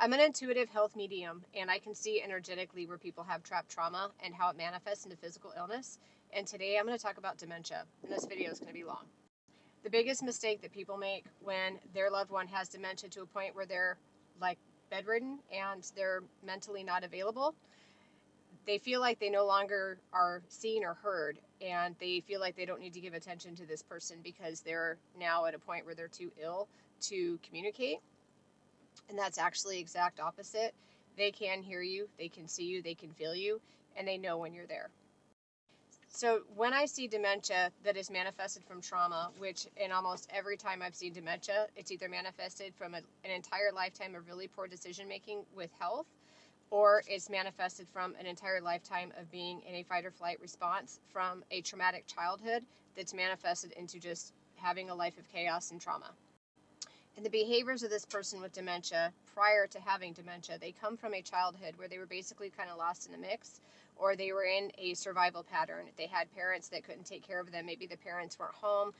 I'm an intuitive health medium, and I can see energetically where people have trapped trauma and how it manifests into physical illness. And today I'm going to talk about dementia, and this video is going to be long. The biggest mistake that people make when their loved one has dementia to a point where they're like bedridden and they're mentally not available, they feel like they no longer are seen or heard, and they feel like they don't need to give attention to this person because they're now at a point where they're too ill to communicate. And that's actually exact opposite. They can hear you, they can see you, they can feel you, and they know when you're there. So when I see dementia that is manifested from trauma, which in almost every time I've seen dementia, it's either manifested from an entire lifetime of really poor decision making with health, or it's manifested from an entire lifetime of being in a fight or flight response from a traumatic childhood that's manifested into just having a life of chaos and trauma. And the behaviors of this person with dementia prior to having dementia, they come from a childhood where they were basically kind of lost in the mix, or they were in a survival pattern. They had parents that couldn't take care of them. Maybe the parents weren't home.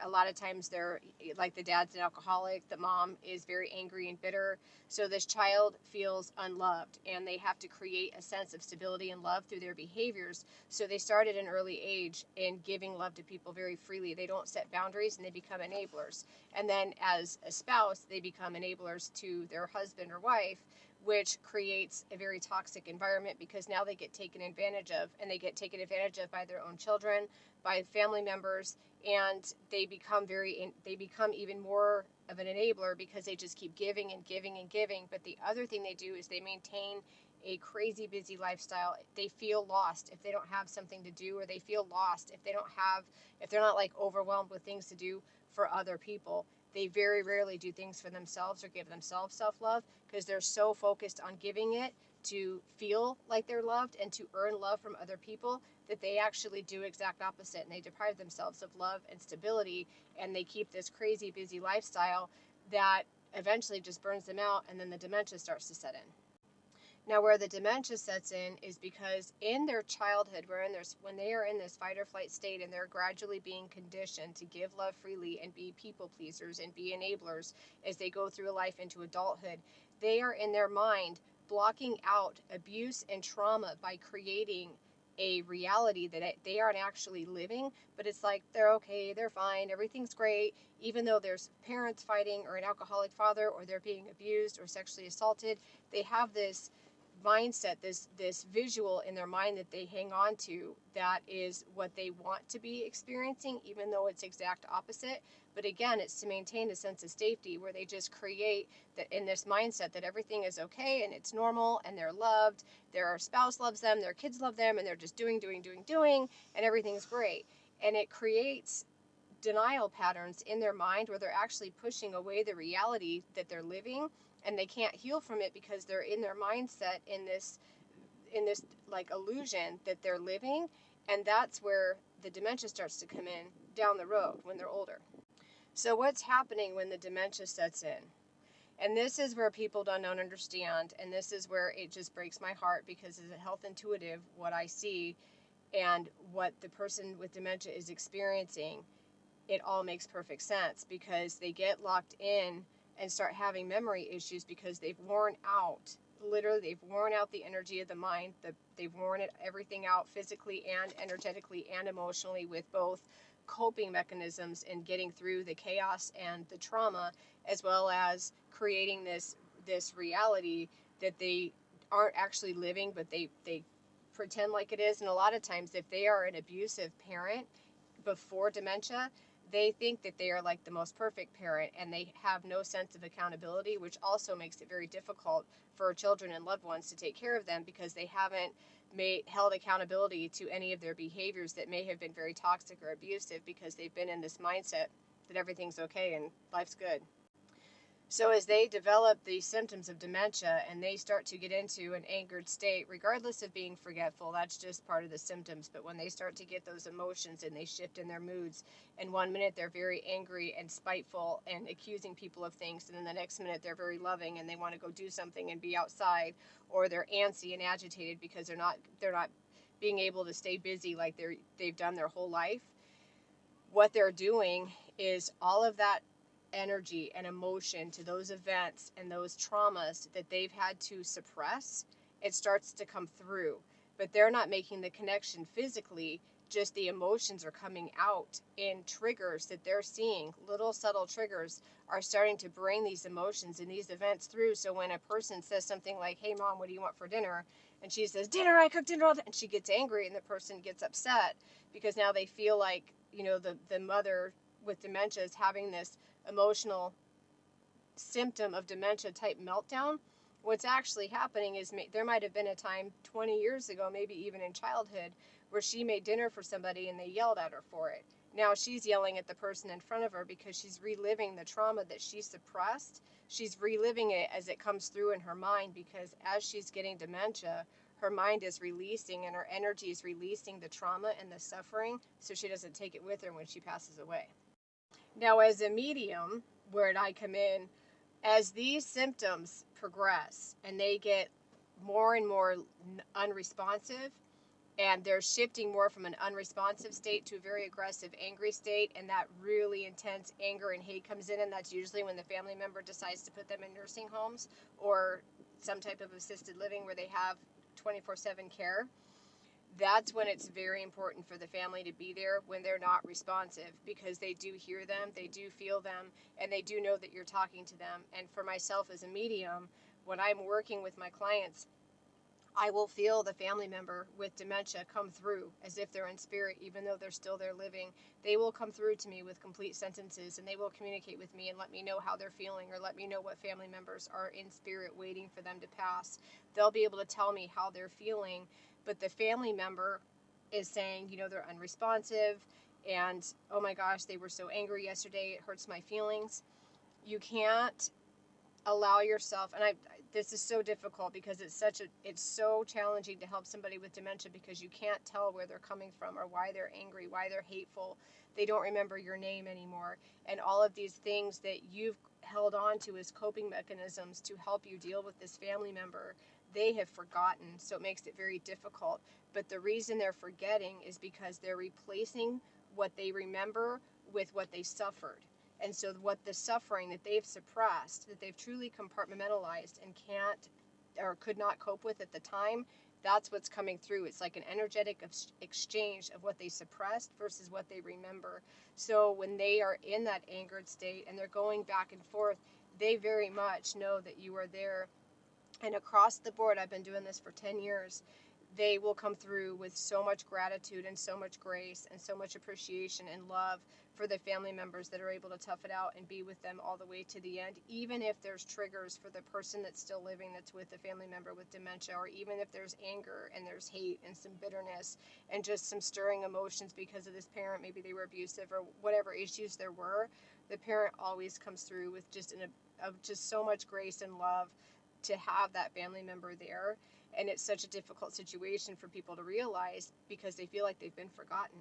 A lot of times they're like, the dad's an alcoholic, the mom is very angry and bitter. So this child feels unloved, and they have to create a sense of stability and love through their behaviors. So they start at an early age in giving love to people very freely. They don't set boundaries, and they become enablers. And then as a spouse, they become enablers to their husband or wife, which creates a very toxic environment, because now they get taken advantage of, and they get taken advantage of by their own children, by family members, and they become even more of an enabler because they just keep giving and giving and giving. But the other thing they do is they maintain a crazy busy lifestyle. They feel lost if they don't have something to do, or they feel lost if they're not like overwhelmed with things to do for other people. They very rarely do things for themselves or give themselves self-love, because they're so focused on giving it to feel like they're loved and to earn love from other people, that they actually do exact opposite, and they deprive themselves of love and stability, and they keep this crazy busy lifestyle that eventually just burns them out, and then the dementia starts to set in. Now, where the dementia sets in is because in their childhood, when they are in this fight or flight state, and they're gradually being conditioned to give love freely and be people pleasers and be enablers as they go through life into adulthood, they are in their mind blocking out abuse and trauma by creating a reality that they aren't actually living. But it's like they're okay, they're fine, everything's great, even though there's parents fighting, or an alcoholic father, or they're being abused or sexually assaulted. They have this mindset, this visual in their mind that they hang on to, that is what they want to be experiencing, even though it's exact opposite. But again, it's to maintain a sense of safety, where they just create that in this mindset that everything is okay and it's normal and they're loved, their spouse loves them, their kids love them, and they're just doing, and everything's great. And it creates denial patterns in their mind where they're actually pushing away the reality that they're living, and they can't heal from it because they're in their mindset in this like illusion that they're living. And that's where the dementia starts to come in down the road when they're older. So what's happening when the dementia sets in? And this is where people don't understand, and this is where it just breaks my heart, because as a health intuitive, what I see and what the person with dementia is experiencing, it all makes perfect sense, because they get locked in and start having memory issues because they've worn out, literally they've worn out the energy of the mind, they've worn everything out physically and energetically and emotionally, with both coping mechanisms and getting through the chaos and the trauma, as well as creating this reality that they aren't actually living, but they pretend like it is. And a lot of times, if they are an abusive parent before dementia, they think that they are like the most perfect parent, and they have no sense of accountability, which also makes it very difficult for children and loved ones to take care of them, because they haven't held accountability to any of their behaviors that may have been very toxic or abusive, because they've been in this mindset that everything's okay and life's good. So as they develop these symptoms of dementia and they start to get into an angered state, regardless of being forgetful, that's just part of the symptoms. But when they start to get those emotions and they shift in their moods, and 1 minute they're very angry and spiteful and accusing people of things, and then the next minute they're very loving and they want to go do something and be outside, or they're antsy and agitated because they're not being able to stay busy like they've done their whole life. What they're doing is all of that energy and emotion to those events and those traumas that they've had to suppress, it starts to come through. But they're not making the connection physically, just the emotions are coming out in triggers that they're seeing. Little subtle triggers are starting to bring these emotions and these events through. So when a person says something like, "Hey mom, what do you want for dinner?" and she says, "Dinner, I cooked dinner all day," and she gets angry and the person gets upset because now they feel like, the mother with dementia is having this emotional symptom of dementia type meltdown. What's actually happening is there might have been a time 20 years ago, maybe even in childhood, where she made dinner for somebody and they yelled at her for it. Now she's yelling at the person in front of her because she's reliving the trauma that she suppressed. She's reliving it as it comes through in her mind, because as she's getting dementia, her mind is releasing and her energy is releasing the trauma and the suffering, so she doesn't take it with her when she passes away. Now, as a medium, where I come in, as these symptoms progress and they get more and more unresponsive, and they're shifting more from an unresponsive state to a very aggressive, angry state, and that really intense anger and hate comes in, and that's usually when the family member decides to put them in nursing homes or some type of assisted living where they have 24/7 care. That's when it's very important for the family to be there when they're not responsive, because they do hear them, they do feel them, and they do know that you're talking to them. And for myself as a medium, when I'm working with my clients, I will feel the family member with dementia come through as if they're in spirit, even though they're still there living. They will come through to me with complete sentences, and they will communicate with me and let me know how they're feeling, or let me know what family members are in spirit waiting for them to pass. They'll be able to tell me how they're feeling, but the family member is saying, they're unresponsive, and oh my gosh, they were so angry yesterday, it hurts my feelings. You can't allow yourself, and this is so difficult because it's so challenging to help somebody with dementia, because you can't tell where they're coming from or why they're angry, why they're hateful. They don't remember your name anymore, and all of these things that you've held on to as coping mechanisms to help you deal with this family member, they have forgotten, so it makes it very difficult. But the reason they're forgetting is because they're replacing what they remember with what they suffered. And so what the suffering that they've suppressed, that they've truly compartmentalized and can't or could not cope with at the time, that's what's coming through. It's like an energetic exchange of what they suppressed versus what they remember. So when they are in that angered state and they're going back and forth, they very much know that you are there. And across the board, I've been doing this for 10 years, they will come through with so much gratitude and so much grace and so much appreciation and love for the family members that are able to tough it out and be with them all the way to the end, even if there's triggers for the person that's still living that's with the family member with dementia, or even if there's anger and there's hate and some bitterness and just some stirring emotions because of this parent, maybe they were abusive or whatever issues there were. The parent always comes through with just so much grace and love to have that family member there. And it's such a difficult situation for people to realize because they feel like they've been forgotten.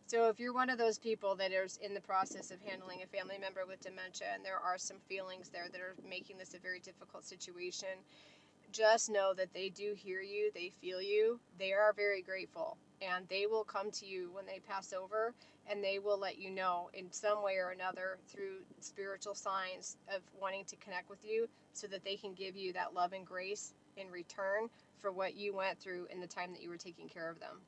So if you're one of those people that is in the process of handling a family member with dementia, and there are some feelings there that are making this a very difficult situation, just know that they do hear you, they feel you, they are very grateful, and they will come to you when they pass over, and they will let you know in some way or another through spiritual signs of wanting to connect with you so that they can give you that love and grace in return for what you went through in the time that you were taking care of them.